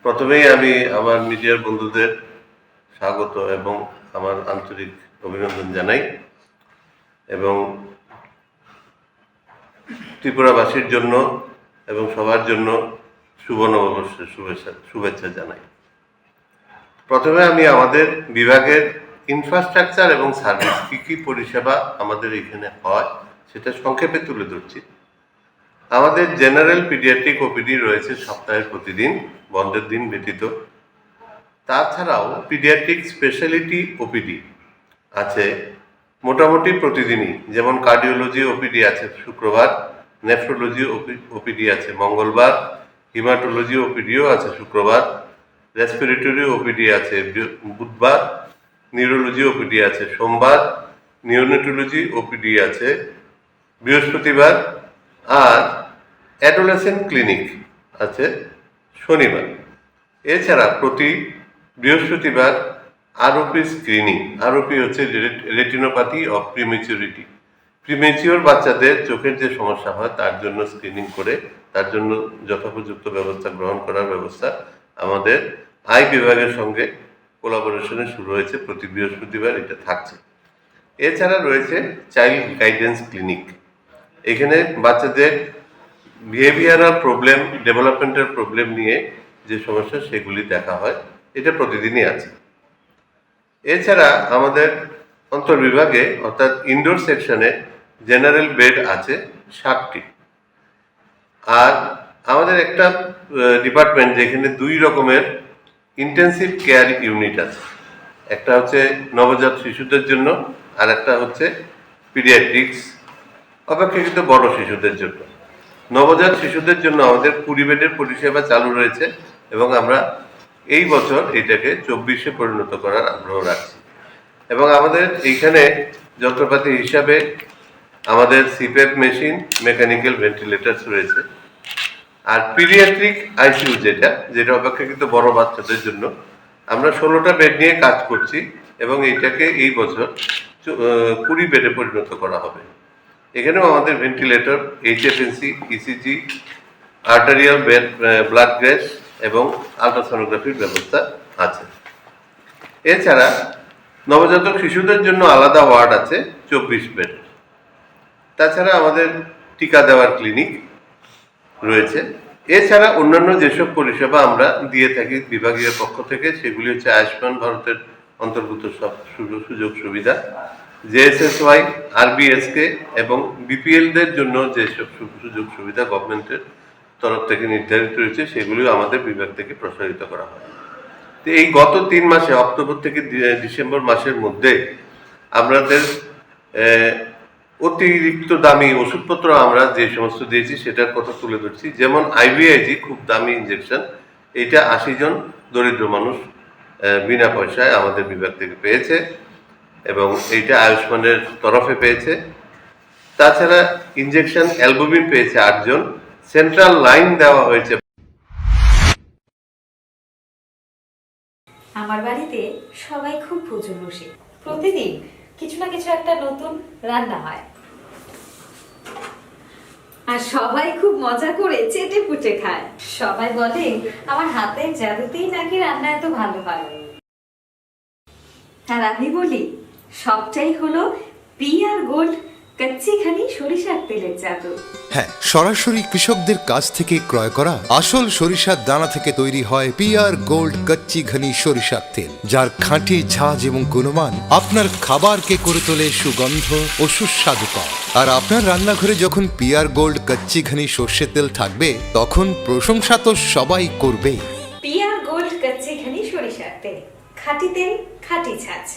প্রথমেই আমি আমার মিডিয়ার বন্ধুদের স্বাগত এবং আমার আন্তরিক অভিনন্দন জানাই এবং ত্রিপুরাবাসীর জন্য এবং সবার জন্য শুভ নববর্ষের শুভেচ্ছা জানাই। প্রথমে আমি আমাদের বিভাগের ইনফ্রাস্ট্রাকচার এবং সার্ভিস কী পরিষেবা আমাদের এখানে হয় সেটা সংক্ষেপে তুলে ধরছি। আমাদের জেনারেল পিডিয়াট্রিক ওপিডি রয়েছে সপ্তাহের প্রতিদিন, বন্ধের দিন ব্যতীত। তাছাড়াও পিডিয়াট্রিক স্পেশালিটি ওপিডি আছে মোটামুটি প্রতিদিনই, যেমন কার্ডিওলজি ওপিডি আছে শুক্রবার, নেফ্রোলজি ওপিডি আছে মঙ্গলবার, হিমাটোলজি ওপিডিও আছে শুক্রবার, রেসপিরেটরি ওপিডি আছে বুধবার, নিউরোলজি ওপিডি আছে সোমবার, নিওনেটোলজি ওপিডি আছে বৃহস্পতিবার, আর অ্যাডোলেসেন্ট ক্লিনিক আছে শনিবার। এছাড়া প্রতি বৃহস্পতিবার আরওপি স্ক্রিনিং, আরওপি হচ্ছে রেটিনোপ্যাথি অফ প্রিমেচিউরিটি, প্রিমেচিওর বাচ্চাদের চোখের যে সমস্যা হয় তার জন্য স্ক্রিনিং করে তার জন্য যথোপযুক্ত ব্যবস্থা গ্রহণ করার ব্যবস্থা আমাদের আই বিভাগের সঙ্গে কোলাবোরেশনে শুরু হয়েছে, প্রতি বৃহস্পতিবার এটা থাকছে। এছাড়া রয়েছে চাইল্ড গাইডেন্স ক্লিনিক, এখানে বাচ্চাদের বিহেভিয়ারাল প্রবলেম, ডেভেলপমেন্টের প্রবলেম নিয়ে যে সমস্যা সেগুলি দেখা হয়, এটা প্রতিদিনই আছে। এছাড়া আমাদের অন্তর্বিভাগে অর্থাৎ ইনডোর সেকশনে জেনারেল বেড আছে 60টি। আর আমাদের একটা ডিপার্টমেন্ট যেখানে 2 রকমের ইন্টেন্সিভ কেয়ার ইউনিট আছে, একটা হচ্ছে নবজাত শিশুদের জন্য আর একটা হচ্ছে পিডিয়াট্রিক্স অপেক্ষাকৃত বড় শিশুদের জন্য। নবজাত শিশুদের জন্য আমাদের 20 বেডের পরিষেবা চালু রয়েছে এবং আমরা এই বছর এটাকে 24-এ পরিণত করার আগ্রহ রাখছি। এবং আমাদের এইখানে যন্ত্রপাতি হিসাবে আমাদের সিপ্যাপ মেশিন, মেকানিক্যাল ভেন্টিলেটার্স রয়েছে। আর পিডিয়াট্রিক আইসিইউ যেটা অপেক্ষাকৃত বড় বাচ্চাদের জন্য আমরা 16টা বেড নিয়ে কাজ করছি এবং এইটাকে এই বছর 20 বেডে পরিণত করা হবে। এখানেও আমাদের ventilator, HFNC, ECG, arterial blood gas এবং আলট্রাসোনোগ্রাফির ব্যবস্থা আছে। এছাড়া নবজাতক শিশুদের জন্য আলাদা ওয়ার্ড আছে 24 বেড। তাছাড়া আমাদের টিকা দেওয়ার ক্লিনিক রয়েছে। এছাড়া অন্যান্য যেসব পরিষেবা আমরা দিয়ে থাকি বিভাগীয় পক্ষ থেকে সেগুলি হচ্ছে আয়ুষ্মান ভারতের অন্তর্ভুক্ত সব সুযোগ সুবিধা, জেএসএসওয়াই, আরবিএসকে এবং বিপিএলদের জন্য যেসব সুযোগ সুবিধা গভর্নমেন্টের তরফ থেকে নির্ধারিত রয়েছে সেগুলিও আমাদের বিভাগ থেকে প্রসারিত করা হয়। তো এই গত 3 মাসে, অক্টোবর থেকে ডিসেম্বর মাসের মধ্যে আমাদের অতিরিক্ত দামি ওষুধপত্র আমরা যে সমস্ত দিয়েছি সেটার কথা তুলে ধরছি। যেমন আইভিআইজি, খুব দামি ইঞ্জেকশন, এইটা 80 জন দরিদ্র মানুষ বিনা পয়সায় আমাদের বিভাগ থেকে পেয়েছে এবং এইটা আয়ুষ্মানের তরফে পেয়েছে। তাছাড়া ইঞ্জেকশন অ্যালবুমিন পেয়েছে 8 জন, সেন্ট্রাল লাইন দেওয়া হয়েছে। আমার বাড়িতে সবাই খুব পুজো বসে, প্রতিদিন কিছু না কিছু একটা নতুন রান্না হয় আর সবাই খুব মজা করে চেটে পুটে খায়। সবাই বলে আমার হাতের জাদুতেই নাকি রান্না এত ভালো হয়। আর আমি বলি সবটাই হলো পিআর গোল্ড কচ্চিঘানি সরিষার তেলের জাদু। হ্যাঁ, সরাসরি কৃষকদের কাছ থেকে ক্রয় করা আসল সরিষার দানা থেকে তৈরি হয় পিআর গোল্ড কচ্চিঘানি সরিষার তেল, যার খাঁটি ঝাঁজ এবং গুণমান আপনার খাবারকে করে তোলে সুগন্ধ ও সুস্বাদুকর। আর আপনার রান্নাঘরে যখন পিআর গোল্ড কচ্চিঘানি সর্ষের তেল থাকবে তখন প্রশংসা তো সবাই করবে। পিআর গোল্ড কচ্চিঘানি সরিষার তেল, খাঁটি তেল, খাঁটি ঝাঁজ।